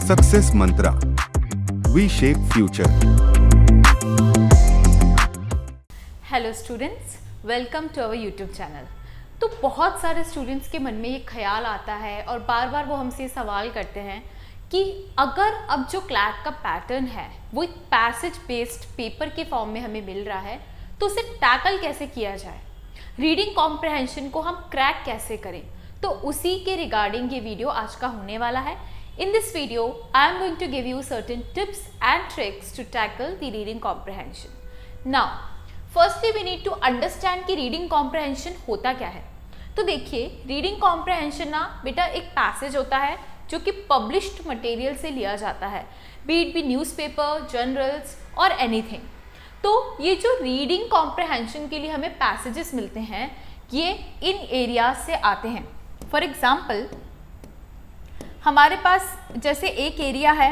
Success mantra, we shape future. Hello students, welcome to our YouTube channel. तो बहुत सारे students के मन में ये ख्याल आता है और बार बार वो हमसे सवाल करते हैं कि अगर अब जो क्लैट का पैटर्न है वो एक पैसेज बेस्ड पेपर के फॉर्म में हमें मिल रहा है, तो उसे टैकल कैसे किया जाए, रीडिंग कॉम्प्रहेंशन को हम क्रैक कैसे करें। तो उसी के रिगार्डिंग ये वीडियो आज का होने वाला है। In this video I am going to give you certain tips and tricks to tackle the reading comprehension. Now firstly we need to understand कि रीडिंग कॉम्प्रहेंशन होता क्या है। तो देखिए, रीडिंग कॉम्प्रहेंशन ना बेटा एक पैसेज होता है जो कि पब्लिश्ड मटेरियल से लिया जाता है, B it be newspaper, journals और एनीथिंग। तो ये जो रीडिंग कॉम्प्रहेंशन के लिए हमें पैसेजेस मिलते हैं ये इन एरियाज से आते हैं। फॉर एग्जाम्पल हमारे पास जैसे एक एरिया है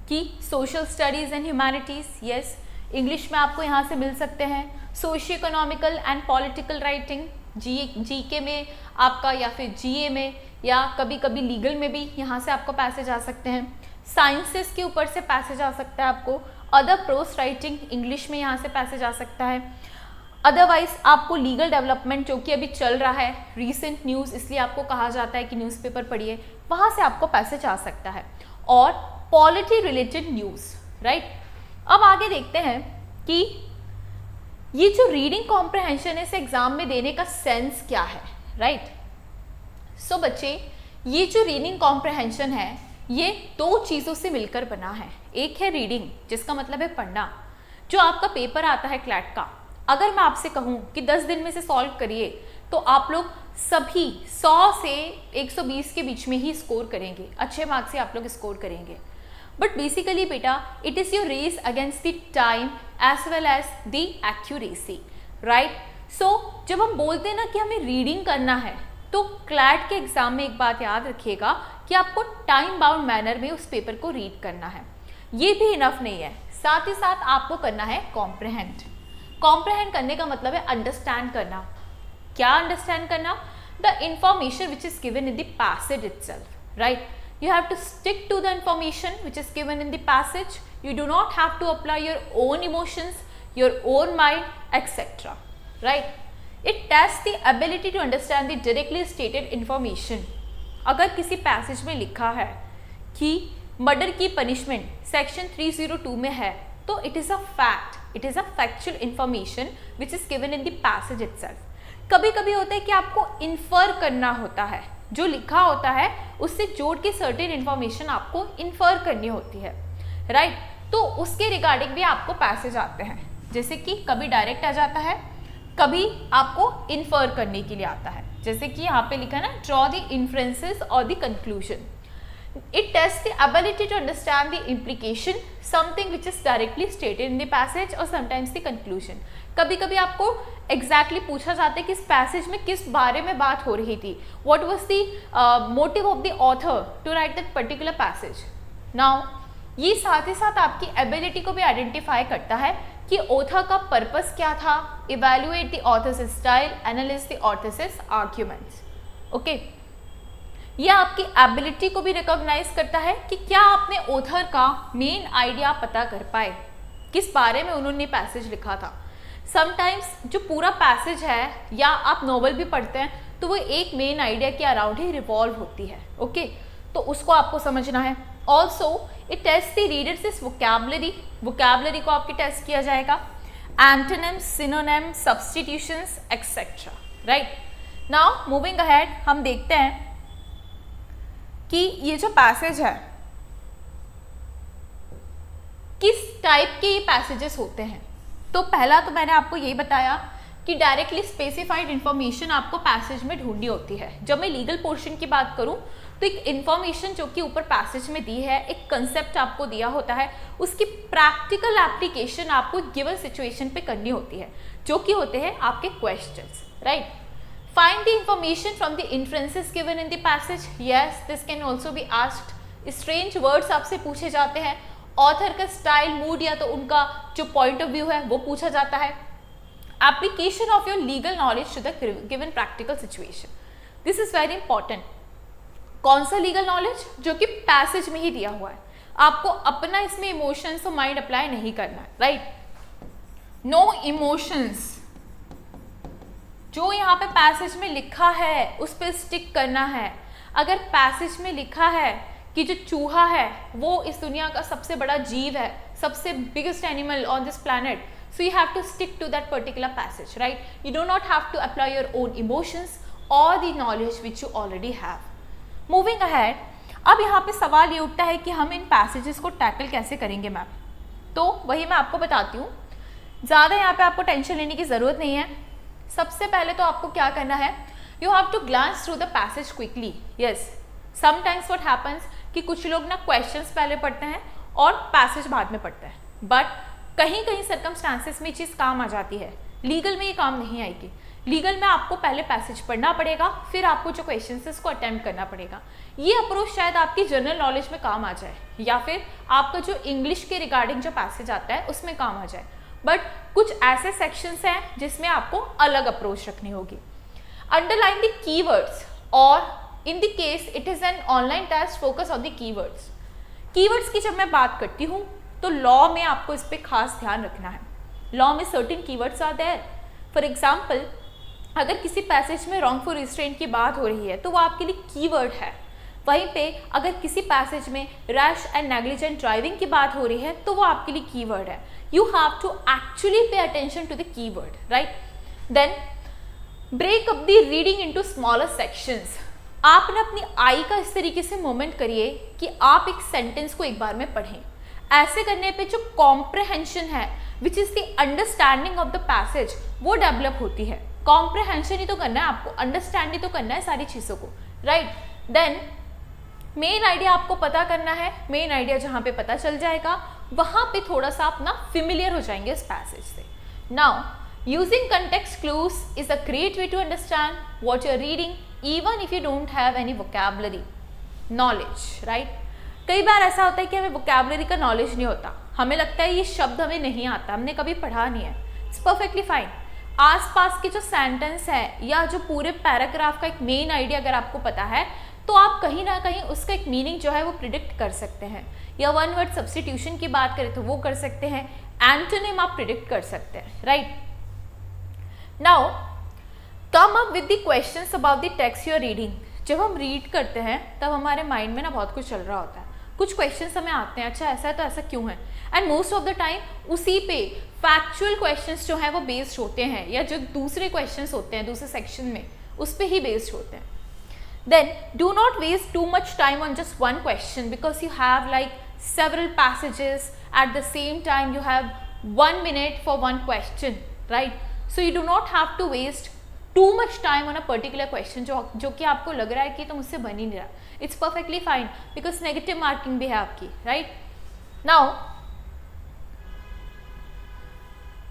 कि social studies and humanities, yes, English में आपको यहाँ से मिल सकते हैं। Socio economical and political writing, GK में आपका, या फिर जीए में, या कभी कभी लीगल में भी यहाँ से आपको पैसेज आ सकते हैं। साइंसेस के ऊपर से पैसेज आ सकता है आपको। अदर प्रोस राइटिंग, इंग्लिश में यहाँ से पैसेज आ सकता है। अदरवाइज आपको लीगल डेवलपमेंट जो कि अभी चल रहा है, रीसेंट न्यूज़, इसलिए आपको कहा जाता है कि न्यूज़पेपर पढ़िए, वहाँ से आपको पैसेज आ सकता है। और पॉलिटी रिलेटेड न्यूज़, राइट। अब आगे देखते हैं कि ये जो रीडिंग कॉम्प्रहेंशन है इसे एग्जाम में देने का सेंस क्या है, राइट। सो बच्चे, ये जो रीडिंग कॉम्प्रहेंशन है ये दो चीज़ों से मिलकर बना है। एक है रीडिंग, जिसका मतलब है पढ़ना। जो आपका पेपर आता है क्लैट का, अगर मैं आपसे कहूँ कि 10 दिन में से सॉल्व करिए तो आप लोग सभी 100 से 120 के बीच में ही स्कोर करेंगे, अच्छे मार्क्स से आप लोग स्कोर करेंगे। बट बेसिकली बेटा it is your race against the time as well as the accuracy, right. So जब हम बोलते हैं ना कि हमें रीडिंग करना है, तो क्लैट के एग्जाम में एक बात याद रखिएगा कि आपको टाइम बाउंड मैनर में उस पेपर को रीड करना है। ये भी इनफ नहीं है, साथ ही साथ आपको करना है कॉम्प्रहेंड। कॉम्प्रहेंड करने का मतलब है अंडरस्टैंड करना। क्या अंडरस्टैंड करना? The information which is given in the passage itself, right. You have to stick to the information which is given in the passage. You do not have to apply your own emotions, your own mind, etc. Right? It tests the ability to understand the directly stated information. अगर किसी passage में लिखा है कि murder की punishment section 302 में है, तो it is a fact, it is a factual information which is given in the passage itself. कभी कभी होता है कि आपको इन्फर करना होता है, जो लिखा होता है उससे जोड़ के सर्टेन इन्फॉर्मेशन आपको इन्फर करनी होती है, राइट। तो उसके रिगार्डिंग भी आपको पैसेज आते हैं, जैसे कि कभी डायरेक्ट आ जाता है, कभी आपको इन्फर करने के लिए आता है। जैसे कि यहाँ पे लिखा है ना, ड्रॉ द इन्फ्रेंसेस और the conclusion. It tests the ability to understand the implication, something which is directly stated in the passage or sometimes the conclusion. कभी कभी आपको exactly पूछा जाता है कि इस पैसेज में किस बारे में बात हो रही थी, what was the motive of the author to write that particular passage. Now ये साथ ही साथ आपकी एबिलिटी को भी आइडेंटिफाई करता है कि ऑथर का पर्पस क्या था, evaluate the author's style, analyse the author's arguments. Okay, यह आपकी एबिलिटी को भी रिकॉग्नाइज करता है कि क्या आपने ऑथर का मेन आइडिया पता कर पाए, किस बारे में उन्होंने पैसेज लिखा था। समटाइम्स जो पूरा पैसेज है, या आप नॉवल भी पढ़ते हैं, तो वो एक मेन आइडिया के अराउंड ही रिवॉल्व होती है। ओके, तो उसको आपको समझना है। Also it taste the readers is vocabulary, vocabulary को आपके टेस्ट किया जाएगा, antonyms, synonym, substitutions etcetera, right. Now moving ahead, हम देखते हैं कि ये जो पैसेज है किस टाइप के ये पैसेजेस होते हैं। तो पहला तो मैंने आपको यही बताया कि डायरेक्टली स्पेसिफाइड इंफॉर्मेशन आपको पैसेज में ढूंढनी होती है। जब मैं लीगल पोर्शन की बात करूं तो एक इंफॉर्मेशन जो कि ऊपर पैसेज में दी है, एक कंसेप्ट आपको दिया होता है, उसकी प्रैक्टिकल एप्लीकेशन आपको गिवन सिचुएशन पे करनी होती है, जो कि होते हैं आपके questions, right. Find the information from the inferences given in the passage. Yes, this can also be asked. Strange words आपसे पूछे जाते हैं, ऑथर का स्टाइल, मूड, या तो उनका जो पॉइंट ऑफ व्यू है वो पूछा जाता है। Application of your legal knowledge to the given practical situation. This is very important. कौन सा लीगल नॉलेज? जो कि पैसेज में ही दिया हुआ है, आपको अपना इसमें इमोशंस और माइंड अप्लाई नहीं करना है, राइट? नो इमोशंस, जो यहाँ पे पैसेज में लिखा है उस पर स्टिक करना है। अगर पैसेज में लिखा है कि जो चूहा है वो इस दुनिया का सबसे बड़ा जीव है, सबसे biggest animal on this planet, so you have to stick to that particular passage, right? You do not have to apply your own emotions or the knowledge which you already have. Moving ahead, अब यहाँ पे सवाल ये उठता है कि हम इन passages को टैकल कैसे करेंगे मैम? तो वही मैं आपको बताती हूँ, ज़्यादा यहाँ पे आपको टेंशन लेने की ज़रूरत नहीं है। सबसे पहले तो आपको क्या करना है, you have to glance through the passage quickly. Yes, sometimes what happens कि कुछ लोग ना क्वेश्चंस पहले पढ़ते हैं और पैसेज बाद में पढ़ते हैं, बट कहीं कहीं सर्कमस्टांसेस में चीज़ काम आ जाती है। लीगल में ये काम नहीं आएगी। लीगल में आपको पहले पैसेज पढ़ना पड़ेगा, फिर आपको जो क्वेश्चंस है उसको अटेम्प्ट करना पड़ेगा। ये अप्रोच शायद आपकी जनरल नॉलेज में काम आ जाए, या फिर आपका जो इंग्लिश के रिगार्डिंग जो पैसेज आता है उसमें काम आ जाए, बट कुछ ऐसे सेक्शंस हैं जिसमें आपको अलग अप्रोच रखनी होगी। अंडरलाइन द कीवर्ड्स, और in the case it is an online test, focus on the keywords. Keywords की जब मैं बात करती हूँ तो लॉ में आपको इस पर खास ध्यान रखना है। लॉ में certain keywords are there. For example, अगर किसी पैसेज में रॉन्गफुल रिस्ट्रेंट की बात हो रही है तो वो आपके लिए कीवर्ड है। वहीं पे अगर किसी पैसेज में रैश एंड नेग्लिजेंट ड्राइविंग की बात हो रही है तो वो आपके लिए कीवर्ड है। You have to actually pay attention to the keyword, right? Then break up the reading into smaller sections. आपने अपनी आई का इस तरीके से मूवमेंट करिए कि आप एक सेंटेंस को एक बार में पढ़ें। ऐसे करने पे जो कॉम्प्रहेंशन है, which is the understanding of the passage, वो डेवलप होती है। कॉम्प्रहेंशन ही तो करना है आपको, अंडरस्टैंड ही तो करना है सारी चीज़ों को, राइट? देन मेन आइडिया आपको पता करना है। मेन आइडिया जहाँ पे पता चल जाएगा वहाँ पे थोड़ा सा अपना फिमिलियर हो जाएंगे इस पैसेज से। Now using context clues is a great way to understand what you are reading, even if you don't have any vocabulary knowledge, right? कई बार ऐसा होता है कि हमें वोकैबुलरी का नॉलेज नहीं होता, हमें लगता है ये शब्द हमें नहीं आता, हमने कभी पढ़ा नहीं है। It's perfectly fine. आसपास के जो सेंटेंस है या जो पूरे पैराग्राफ का एक मेन आइडिया अगर आपको पता है तो आप कहीं ना कहीं उसका एक मीनिंग जो है वो प्रिडिक्ट कर सकते हैं। या वन वर्ड सब्स्टिट्यूशन की बात करें तो वो कर सकते हैं, एंटोनिम आप प्रिडिक्ट कर सकते हैं, right? Now come up with the questions about the text you are reading. जब हम रीड करते हैं तब हमारे माइंड में ना बहुत कुछ चल रहा होता है, कुछ क्वेश्चंस हमें आते हैं, अच्छा ऐसा है तो ऐसा क्यों है, and most of the time उसी पे फैक्चुअल क्वेश्चंस जो हैं वो बेस्ड होते हैं, या जो दूसरे क्वेश्चंस होते हैं दूसरे सेक्शन में उस पर ही बेस्ड होते हैं। Then do not waste too much time on just one question, because you have like several passages at the same time. You have 1 minute for one question, right? So you do not have to waste too much time on a particular question जो कि आपको लग रहा है कि तो मुझसे बन ही नहीं रहा। It's perfectly fine because negative marking भी है आपकी, right? Now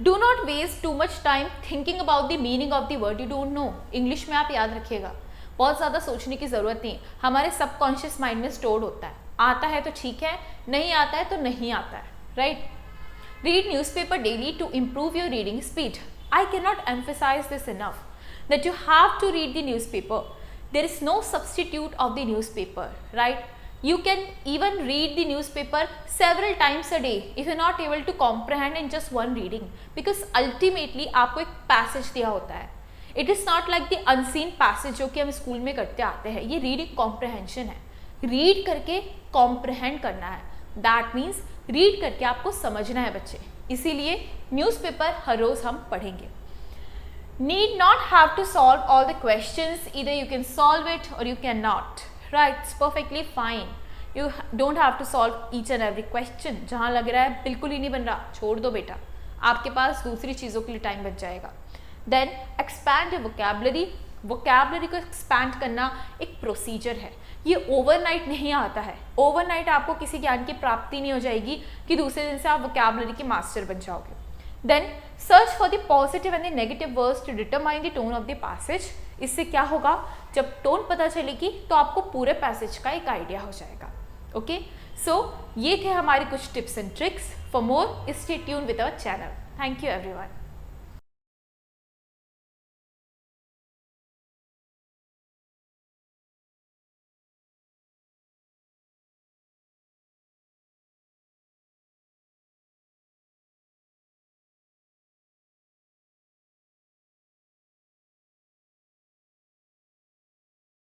do not waste too much time thinking about the meaning of the word you don't know. English में आप याद रखिएगा, बहुत ज़्यादा सोचने की ज़रूरत नहीं, हमारे सबकॉन्शियस माइंड में स्टोर्ड होता है। आता है तो ठीक है, नहीं आता है तो नहीं आता है, right? Read newspaper daily to improve your reading speed. I can not emphasise this enough that you have to read the newspaper. There is no substitute of the newspaper, right? You can even read the newspaper several times a day if you're not able to comprehend in just one reading, because ultimately आपको एक passage दिया होता है। It is not like the unseen passage जो कि हम school में करते आते हैं। ये रीडिंग कॉम्प्रहेंशन है, रीड करके कॉम्प्रहेंड करना है। दैट मीन्स रीड करके आपको समझना है बच्चे, इसीलिए न्यूज़पेपर हर रोज़ हम पढ़ेंगे। Need not have to solve all the questions, either you can solve it और you can not, right? It's perfectly fine. You don't have to solve each and every question. जहाँ लग रहा है बिल्कुल ही नहीं बन रहा, छोड़ दो बेटा, आपके पास दूसरी चीज़ों के लिए टाइम बच जाएगा। Then expand your vocabulary. Vocabulary को एक्सपैंड करना एक प्रोसीजर है, ये ओवरनाइट नहीं आता है। ओवरनाइट आपको किसी ज्ञान की प्राप्ति नहीं हो जाएगी कि दूसरे दिन से आप वोकैबुलरी के मास्टर बन जाओगे। Then search for the positive and the negative words to determine the tone of the passage. इससे क्या होगा, जब टोन पता चलेगी तो आपको पूरे पैसेज का एक आइडिया हो जाएगा। ओके, सो ये थे हमारे कुछ tips and tricks. For more stay tuned with our channel. Thank you everyone.